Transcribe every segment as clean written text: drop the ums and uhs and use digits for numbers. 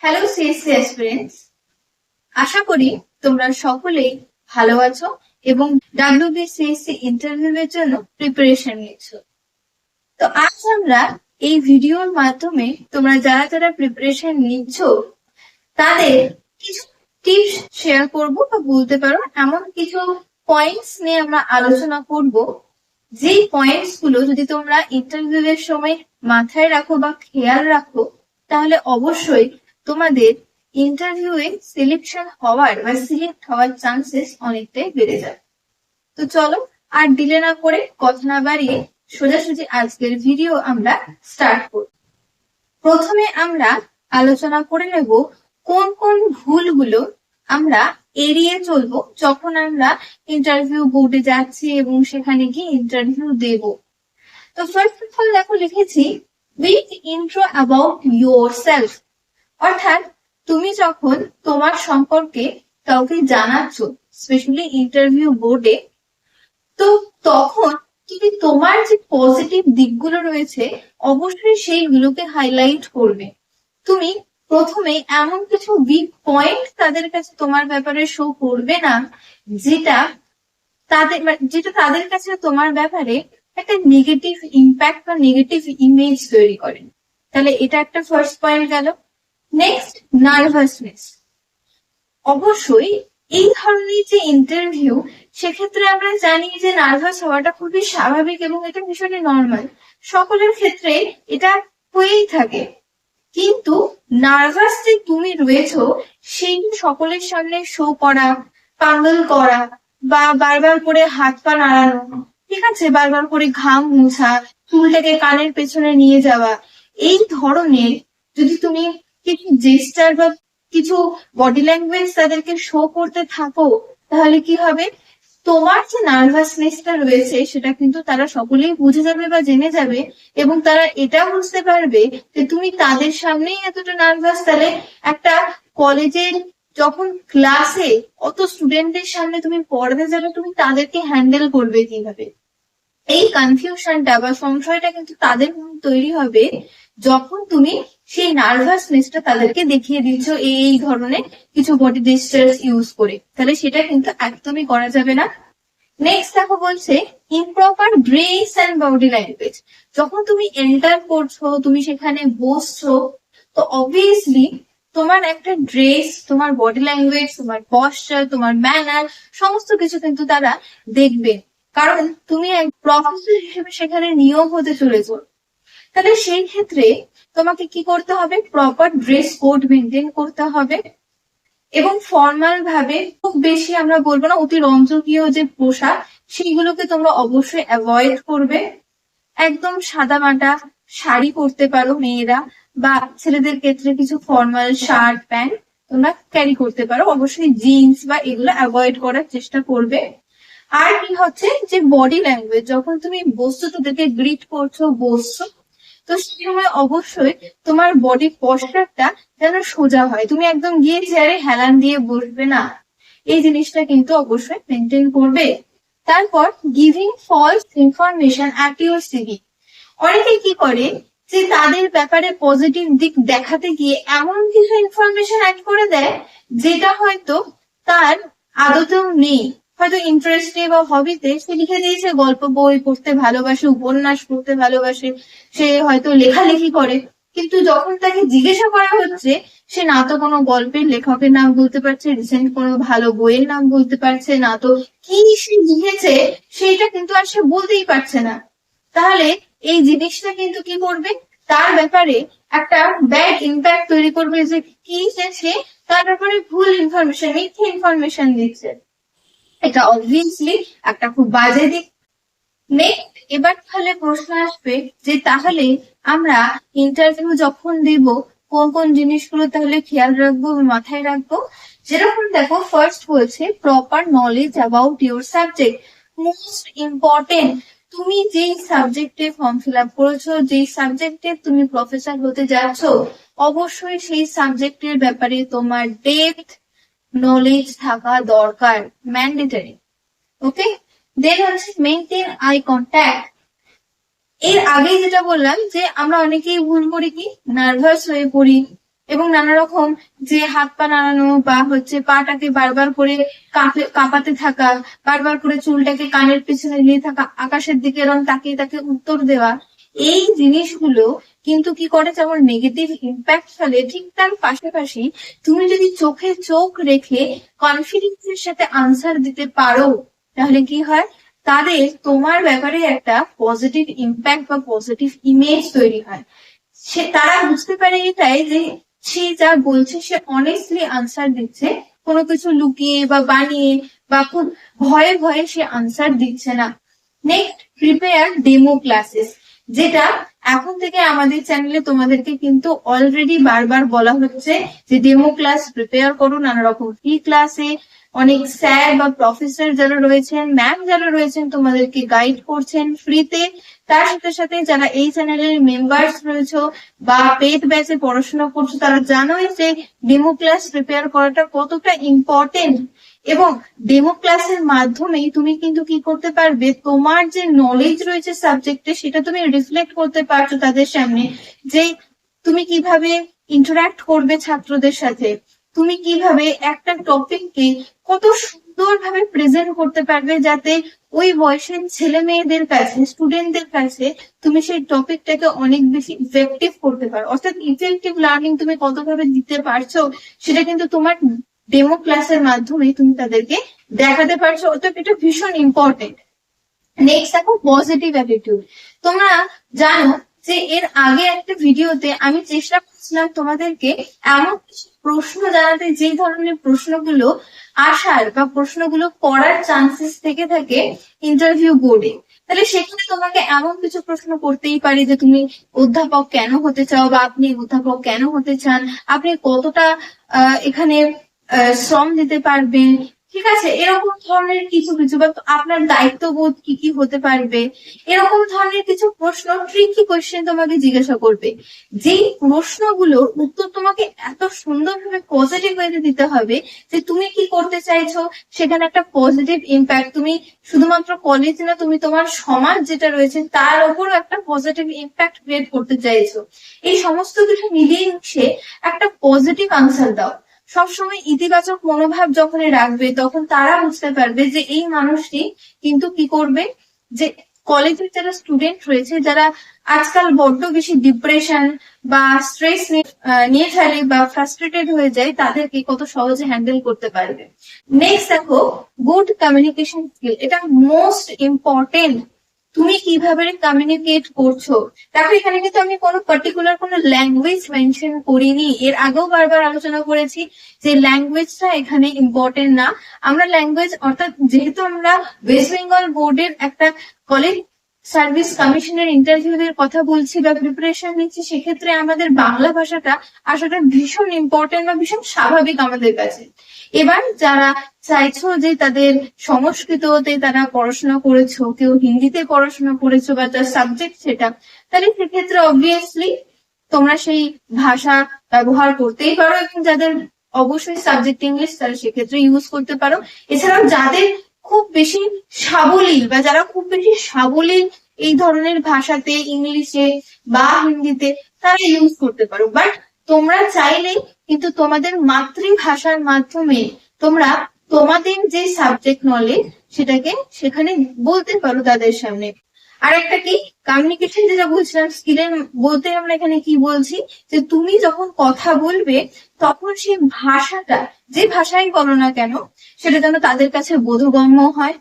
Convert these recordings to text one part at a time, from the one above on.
Hello CSC aspirants, আশা করি তোমরা সকলেই ভালো আছো এবং ডাব্লিউবিসিএসসি ইন্টারভিউ এর জন্য প্রিপারেশন নিচ্ছো। তো আজ আমরা এই ভিডিওর মাধ্যমে তোমরা যারা যারা প্রিপারেশন নিচ্ছ তাদের কিছু টিপস শেয়ার করব বা বলতে পারো এমন কিছু পয়েন্টস নিয়ে আমরা আলোচনা করব, যেই পয়েন্টস গুলো যদি তোমরা ইন্টারভিউ এর সময় মাথায় রাখো বা খেয়াল রাখো তাহলে অবশ্যই তোমাদের ইন্টারভিউয়ে সিলেকশন হওয়ার বা সিলেক্ট হওয়ার চান্সেস অনেকটাই বেড়ে যায়। তো চলো আর ডিলে না করে কথা না বাড়িয়ে সোজাসুজি আজকের ভিডিও আমরা স্টার্ট করব। প্রথমে আমরা আলোচনা করে নেব কোন কোন ভুলগুলো আমরা এড়িয়ে চলবো যখন আমরা ইন্টারভিউ বোর্ডে যাচ্ছি এবং সেখানে গিয়ে ইন্টারভিউ দেব। তো ফার্স্ট অফ অল দেখো লিখেছি উইথ ইন্ট্রো অ্যাবাউট ইয়োরসেলফ, অর্থাৎ তুমি যখন তোমার সম্পর্কে কাউকে জানাচ্ছ স্পেশালি ইন্টারভিউ বোর্ডে, তো তখন তুমি তোমার যে পজিটিভ দিকগুলো রয়েছে অবশ্যই সেইগুলোকে হাইলাইট করবে। তুমি প্রথমে এমন কিছু উইক পয়েন্ট তাদের কাছে তোমার ব্যাপারে শো করবে না যেটা তাদের কাছে তোমার ব্যাপারে একটা নেগেটিভ ইম্প্যাক্ট বা নেগেটিভ ইমেজ তৈরি করে। তাহলে এটা একটা ফার্স্ট পয়েন্ট গেল। Next, nervousness. অবশ্যই এই ধরনের যে ইন্টারভিউ, সেক্ষেত্রে আমরা জানি যে নার্ভাস হওয়াটা খুবই স্বাভাবিক এবং এটা ভীষণই নর্মাল, সকলের ক্ষেত্রে এটা হয়েই থাকে। কিন্তু নার্ভাস যে তুমি রয়েছো সেই সকলের সামনে শো করা, পাগল করা বা বারবার করে হাত পা নাড়ানো, ঠিক আছে, বারবার করে ঘাম মুছা, চুলটাকে কানের পেছনে নিয়ে যাওয়া, এই ধরনের যদি তুমি কিছু জেস্টার বা কিছু বডি ল্যাঙ্গুয়েজ তাদেরকে শো করতে থাকো তাহলে কি হবে, তোমার যে নার্ভাসনেসটা রয়েছে সেটা কিন্তু তারা সকলেই বুঝে যাবে বা জেনে যাবে এবং তারা এটা বুঝতে পারবে যে তুমি তাদের সামনেই এতটা নার্ভাস। তাহলে একটা কলেজের যখন ক্লাসে অত স্টুডেন্টদের সামনে তুমি পড়াতে যাবে, তুমি তাদেরকে হ্যান্ডেল করবে কিভাবে, এই কনফিউশনটা বা সংশয়টা কিন্তু তাদের মধ্যে তৈরি হবে যখন তুমি সেই নার্ভাসনেসটা তাদেরকে দেখিয়ে দিচ্ছ এই ধরনের কিছু বডি জেস্টার্স ইউজ করে। তাহলে সেটা কিন্তু একদমই করা যাবে না। নেক্সট দেখো বলছে improper dress and body language. যখন তুমি এন্টার করছো, তুমি সেখানে বসছো, তো অবভিয়াসলি তোমার একটা ড্রেস, তোমার বডি ল্যাঙ্গুয়েজ, তোমার পশ্চার, তোমার ম্যানার, সমস্ত কিছু কিন্তু তারা দেখবে, কারণ তুমি এক প্রফেসর হিসেবে সেখানে নিয়োগ হতে চলেছো। তাহলে সেই ক্ষেত্রে তোমাকে কি করতে হবে, প্রপার ড্রেস কোড মেনটেন করতে হবে এবং ফর্মাল ভাবে, খুব বেশি আমরা বলবো না অতি রঞ্জকীয় যে পোশাক সেইগুলোকে তোমরা অবশ্যই অ্যাভয়েড করবে। একদম সাদা মাটা শাড়ি পরতে পারো মেয়েরা, বা ছেলেদের ক্ষেত্রে কিছু ফর্মাল শার্ট প্যান্ট তোমরা ক্যারি করতে পারো, অবশ্যই জিন্স বা এগুলো অ্যাভয়েড করার চেষ্টা করবে। আর কি হচ্ছে যে বডি ল্যাঙ্গুয়েজ, যখন তুমি বসছো, তাদেরকে গ্রিট করছো, বসছো, তো সেই সময় অবশ্যই তোমার বডি পশ্চারটা যেন সোজা হয়, তুমি একদম গিয়ে চেয়ারে হেলান দিয়ে বসবে না, এই জিনিসটা কিন্তু অবশ্যই মেনটেন করবে। তারপর giving false information at your CV. অনেকে কি করে যে তাদের ব্যাপারে পজিটিভ দিক দেখাতে গিয়ে এমন কিছু ইনফরমেশন অ্যাড করে দেয় যেটা হয়তো তার আদতেও নেই। হয়তো ইন্টারেস্টে বা হবিতে সে লিখে দিয়েছে গল্প বই পড়তে ভালোবাসে, উপন্যাস পড়তে ভালোবাসে, সে হয়তো লেখালেখি করে, কিন্তু যখন তাকে জিজ্ঞাসা করা হচ্ছে সে না তো কোনো গল্পের লেখকের নাম বলতে পারছে, রিসেন্ট কোনো ভালো বইয়ের নাম বলতে পারছে না, তো কি সে লিখেছে সেইটা কিন্তু আর সে বলতেই পারছে না। তাহলে এই জিনিসটা কিন্তু কি করবে, তার ব্যাপারে একটা ব্যাড ইম্প্যাক্ট তৈরি করবে যে কি সে তার ব্যাপারে ভুল ইনফরমেশন, মিথ্যে ইনফরমেশন দিচ্ছে। এটা অবভিয়াসলি একটা খুব বাজে দিক। নেক্সট, এবার তাহলে প্রশ্ন আসবে যে তাহলে আমরা ইন্টারভিউ যখন দিব কোন কোন জিনিসগুলো তাহলে খেয়াল রাখবো মাথায় রাখবো। যেরকম দেখো ফার্স্ট বলছে proper knowledge about your subject, most important. তুমি যেই সাবজেক্টে ফর্ম ফিল আপ করেছো, যেই সাবজেক্টে তুমি প্রফেসর হতে যাচ্ছ, অবশ্যই সেই সাবজেক্টের ব্যাপারে তোমার ডেপথ নলেজ থাকা দরকার, ম্যান্ডেটরি। ওকে, দেন হচ্ছে মেনটেন আই কন্ট্যাক্ট। এর আগে যেটা বললাম যে আমরা অনেকেই ভুল করি কি, নার্ভাস হয়ে পড়ি, এবং নানা রকম যে হাত পা নাড়ানো বা হচ্ছে পাটাকে বারবার করে কাঁপাতে থাকা, বারবার করে চুলটাকে কানের পিছনে নিয়ে থাকা, আকাশের দিকে এরকম তাকিয়ে তাকে উত্তর দেওয়া, এই জিনিসগুলো কিন্তু কি করে, যেমন নেগেটিভ ইম্প্যাক্ট ফেলে, ঠিক তার পাশাপাশি তুমি যদি চোখে চোখ রেখে কনফিডেন্সের সাথে আনসার দিতে পারো, তাহলে কি হয়, তাদের তোমার ব্যাপারে একটা পজিটিভ ইম্প্যাক্ট বা পজিটিভ ইমেজ তৈরি হয়। তারা বুঝতে পারে এটাই যে সে যা বলছে সে অনেস্টলি আনসার দিচ্ছে, কোনো কিছু লুকিয়ে বা বানিয়ে বা খুব ভয়ে ভয়ে সে আনসার দিচ্ছে না। নেক্সট, প্রিপেয়ার ডেমো ক্লাসেস, যেটা এখন থেকে আমাদের চ্যানেলে তোমাদেরকে কিন্তু অলরেডি বারবার বলা হচ্ছে যে ডেমো ক্লাস প্রিপেয়ার করো। নানা রকম ফ্রি ক্লাসে অনেক স্যার বা প্রফেসর যারা রয়েছেন, ম্যাম যারা রয়েছেন, তোমাদেরকে গাইড করছেন ফ্রিতে। তার সাথে সাথে যারা এই চ্যানেলের মেম্বার্স রয়েছে বা পেড ব্যাচে পড়াশোনা করছো, তারা জানোই যে ডেমো ক্লাস প্রিপেয়ার করাটা কতটা ইম্পর্টেন্ট। এবং ডেমো ক্লাসের মাধ্যমে তুমি কিন্তু কি করতে পারবে, তোমার যে নলেজ রয়েছে সাবজেক্টে সেটা তুমি রিফ্লেক্ট করতে পারছো তাদের সামনে, যে তুমি কিভাবে ইন্টারাক্ট করবে ছাত্রদের সাথে, তুমি কিভাবে একটা টপিককে কত সুন্দরভাবে প্রেজেন্ট করতে পারবে, যাতে ওই বয়সের ছেলে মেয়েদের কাছে, স্টুডেন্টদের কাছে তুমি সেই টপিকটাকে অনেক বেশি ইফেক্টিভ করতে পারো। অর্থাৎ ইফেক্টিভ লার্নিং তুমি কতভাবে দিতে পারছো সেটা কিন্তু তোমার ডেমো ক্লাসের মাধ্যমে তুমি তাদেরকে দেখাতে পারছো। অর্থাৎ এটা ভীষণ ইম্পর্টেন্ট। নেক্সট দেখো, পজিটিভ অ্যাটিটিউড। তোমরা জানো যে এর আগে একটা ভিডিওতে আমি চেষ্টা করছিলাম তোমাদেরকে এমন কিছু প্রশ্ন জানাতে, যে ধরনের প্রশ্নগুলো আসার বা প্রশ্নগুলো পড়ার চান্সেস থেকে থাকে ইন্টারভিউ বোর্ডে। তাহলে সেখানে তোমাকে এমন কিছু প্রশ্ন করতেই পারে যে তুমি অধ্যাপক কেন হতে চাও, বা আপনি অধ্যাপক কেন হতে চান, আপনি কতটা এখানে শ্রম দিতে পারবেন, ঠিক আছে, এরকম ধরনের কিছু কিছু, বা আপনার দায়িত্ববোধ কি কি হতে পারবে, এরকম ধরনের কিছু প্রশ্ন, ট্রিকি কোয়েশ্চেন তোমাকে জিজ্ঞাসা করবে। যেই প্রশ্নগুলোর উত্তর তোমাকে এত সুন্দরভাবে পজিটিভ ওয়েতে দিতে হবে যে তুমি কি করতে চাইছো সেখানে একটা পজিটিভ ইম্প্যাক্ট, তুমি শুধুমাত্র কলেজ না, তুমি তোমার সমাজ যেটা রয়েছে তার উপরও একটা পজিটিভ ইম্প্যাক্ট ক্রিয়েট করতে চাইছো। এই সমস্ত কিছু মিলিয়ে মিশে একটা পজিটিভ আনসার দাও। সবসময় ইতিবাচক মনোভাব যখন রাখবে, তখন তারা বুঝতে পারবে যে এই মানুষটি কিন্তু কি করবে, যে কলেজের যারা স্টুডেন্ট রয়েছে, যারা আজকাল বড্ড বেশি ডিপ্রেশন বা স্ট্রেস নিয়ে ফেলে বা ফ্রাস্ট্রেটেড হয়ে যায়, তাদেরকে কত সহজে হ্যান্ডেল করতে পারবে। নেক্সট দেখো, গুড কমিউনিকেশন স্কিল। এটা মোস্ট ইম্পর্টেন্ট। তুমি কিভাবে কমিউনিকেট করছো। দেখো এখানে কিন্তু আমি কোনো পার্টিকুলার কোনো ল্যাঙ্গুয়েজ মেনশন করিনি, এর আগেও বারবার আলোচনা করেছি যে ল্যাঙ্গুয়েজটা এখানে ইম্পর্টেন্ট না। আমরা ল্যাঙ্গুয়েজ, অর্থাৎ যেহেতু আমরা ওয়েস্ট বেঙ্গল বোর্ডের একটা কলেজ সার্ভিস কমিশনের ইন্টারভিউ এর কথা বলছি বা প্রিপারেশন নিচ্ছি, সেক্ষেত্রে আমাদের বাংলা ভাষাটা আসাটা ভীষণ ইম্পর্টেন্ট বা ভীষণ স্বাভাবিক আমাদের কাছে। এবার যারা চাইছো যে তাদের সংস্কৃততে তারা পড়াশোনা করেছো, কেউ হিন্দিতে পড়াশোনা করেছো বা তার সাবজেক্ট সেটা, তাহলে সেক্ষেত্রে অবভিয়াসলি তোমরা সেই ভাষা ব্যবহার করতেই পারো, এবং যাদের অবশ্যই সাবজেক্ট ইংলিশ তারা সেক্ষেত্রে ইউজ করতে পারো। এছাড়াও যাদের খুব বেশি সাবলীল বা যারা খুব বেশি সাবলীল এই ধরনের ভাষাতে, ইংলিশে বা হিন্দিতে, তারা ইউজ করতে পারো। বাট তোমরা চাইলে কিন্তু তোমাদের মাতৃভাষার মাধ্যমে তোমরা তোমাদের যে সাবজেক্ট নলেজ সেটাকে সেখানে বলতে পারো তাদের সামনে। আর একটা কি, কমিউনিকেশন যেটা বলছিলাম স্কিলের বলতে আমরা এখানে কি বলছি, যে তুমি যখন কথা বলবে তখন সেই ভাষাটা, যে ভাষাই বলো না কেন, সেটা যেন তাদের কাছে বোধগম্য হয়,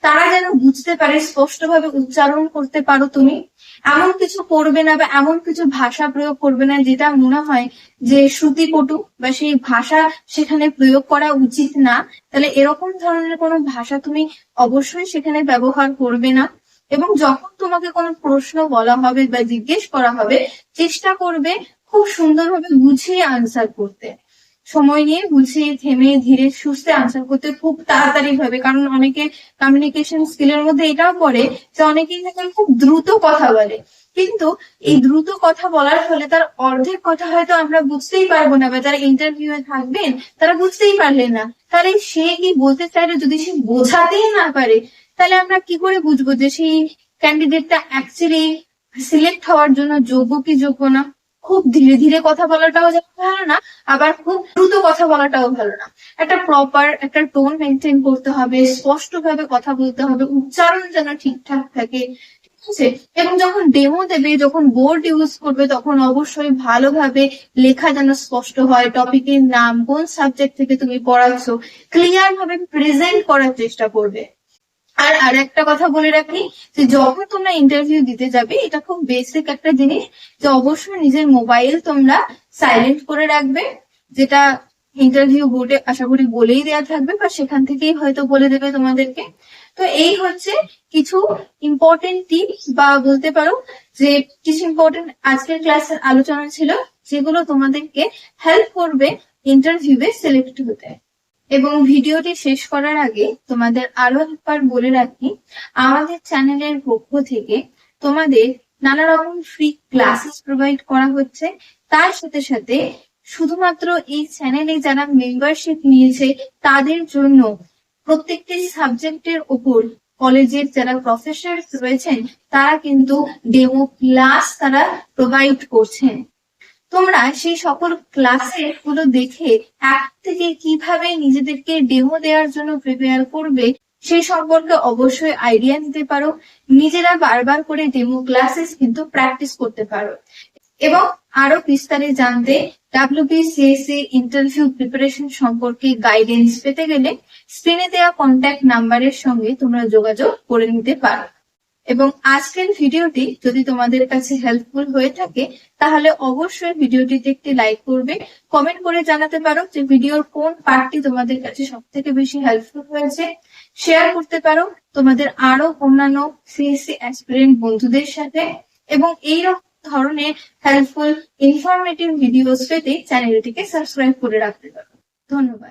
তারা যেন বুঝতে পারে, স্পষ্টভাবে উচ্চারণ করতে পারো। তুমি এমন কিছু করবে না বা এমন কিছু ভাষা প্রয়োগ করবে না যেটা মনে হয় যে শ্রুতিকটু বা সেই ভাষা সেখানে প্রয়োগ করা উচিত না। তাহলে এরকম ধরনের কোনো ভাষা তুমি অবশ্যই সেখানে ব্যবহার করবে না। এবং যখন তোমাকে কোনো প্রশ্ন বলা হবে বা জিজ্ঞেস করা হবে, চেষ্টা করবে খুব সুন্দরভাবে গুছিয়ে আনসার করতে, সময় নিয়ে গুছিয়ে থেমে ধীরে সুস্থে আনসার করতে, খুব তাড়াতাড়ি ভাবে। কারণ অনেকে কমিউনিকেশন স্কিলের মধ্যে এটাও পড়ে যে অনেকেই দেখেন খুব দ্রুত কথা বলে, কিন্তু এই দ্রুত কথা বলার ফলে তার অর্ধেক কথা হয়তো আমরা বুঝতেই পারবো না, বা যারা ইন্টারভিউ থাকবেন তারা বুঝতেই পারলেন না। তাহলে সে কি বলতে চাইলে যদি সে বোঝাতেই না পারে, তাহলে আমরা কি করে বুঝবো যে সেই ক্যান্ডিডেটটা অ্যাকচুয়ালি সিলেক্ট হওয়ার জন্য যোগ্য কি যোগ্য না। খুব ধীরে ধীরে কথা বলাটাও যেমন ভালো না, আবার খুব দ্রুত কথা বলাটাও ভালো না। একটা প্রপার একটা টোন মেনটেন করতে হবে, স্পষ্ট ভাবে কথা বলতে হবে, উচ্চারণ যেন ঠিকঠাক থাকে, ঠিক আছে? এবং যখন ডেমো দেবে, যখন বোর্ড ইউজ করবে, তখন অবশ্যই ভালোভাবে লেখা যেন স্পষ্ট হয়, টপিকের নাম, কোন সাবজেক্ট থেকে তুমি পড়াচ্ছ, ক্লিয়ার ভাবে প্রেজেন্ট করার চেষ্টা করবে। আর একটা কথা বলে রাখি, যে যখন তোমরা ইন্টারভিউ দিতে যাবে, এটা খুব বেসিক একটা জিনিস, যে অবশ্যই নিজের মোবাইল তোমরা সাইলেন্ট করে রাখবে, যেটা ইন্টারভিউ বোর্ডে আশা করি বলেই দেওয়া থাকবে, বা সেখান থেকেই হয়তো বলে দেবে তোমাদেরকে। তো এই হচ্ছে কিছু ইম্পর্টেন্ট টিপস, বা বলতে পারো যে কিছু ইম্পর্টেন্ট আজকের ক্লাসের আলোচনা ছিল, যেগুলো তোমাদেরকে হেল্প করবে ইন্টারভিউয়ে সিলেক্ট হতে। এবং ভিডিওটি শেষ করার আগে তোমাদের আরো একবার বলে রাখি, আমাদের চ্যানেলের পক্ষ থেকে তোমাদের নানা রকম ফ্রি ক্লাসেস প্রোভাইড করা হচ্ছে। তার সাথে সাথে শুধুমাত্র এই চ্যানেলে যারা মেম্বারশিপ নিয়েছে তাদের জন্য প্রত্যেকটি সাবজেক্টের উপর কলেজের যারা প্রফেসর রয়েছেন তারা কিন্তু ডেমো ক্লাস তারা প্রোভাইড করছেন। তোমরা সেই সকল ক্লাসে গুলো দেখে অ্যাপ থেকে কিভাবে নিজেদেরকে ডেমো দেওয়ার জন্য প্রিপেয়ার করবে সেই সম্পর্কে অবশ্যই আইডিয়া নিতে পারো। নিজেরা বারবার করে ডেমো ক্লাসেস কিন্তু প্র্যাকটিস করতে পারো। এবং আরো বিস্তারে জানতে WBCSE ইন্টারভিউ প্রিপারেশন সম্পর্কে গাইডেন্স পেতে গেলে স্ক্রিনে দেওয়া কন্ট্যাক্ট নাম্বারের সঙ্গে তোমরা যোগাযোগ করে নিতে পারো। এবং আজকের ভিডিওটি যদি তোমাদের কাছে হেল্পফুল হয়ে থাকে তাহলে অবশ্যই ভিডিওটিতে একটি লাইক করবে, কমেন্ট করে জানাতে পারো যে ভিডিওর কোন পার্টটি তোমাদের কাছে সব থেকে বেশি হেল্পফুল হয়েছে, শেয়ার করতে পারো তোমাদের আরো অন্যান্য সিএসসি অ্যাসপিরেন্ট বন্ধুদের সাথে। এবং এইরকম ধরনের হেল্পফুল ইনফরমেটিভ ভিডিওস পেতে চ্যানেলটিকে সাবস্ক্রাইব করে রাখতে পারো। ধন্যবাদ।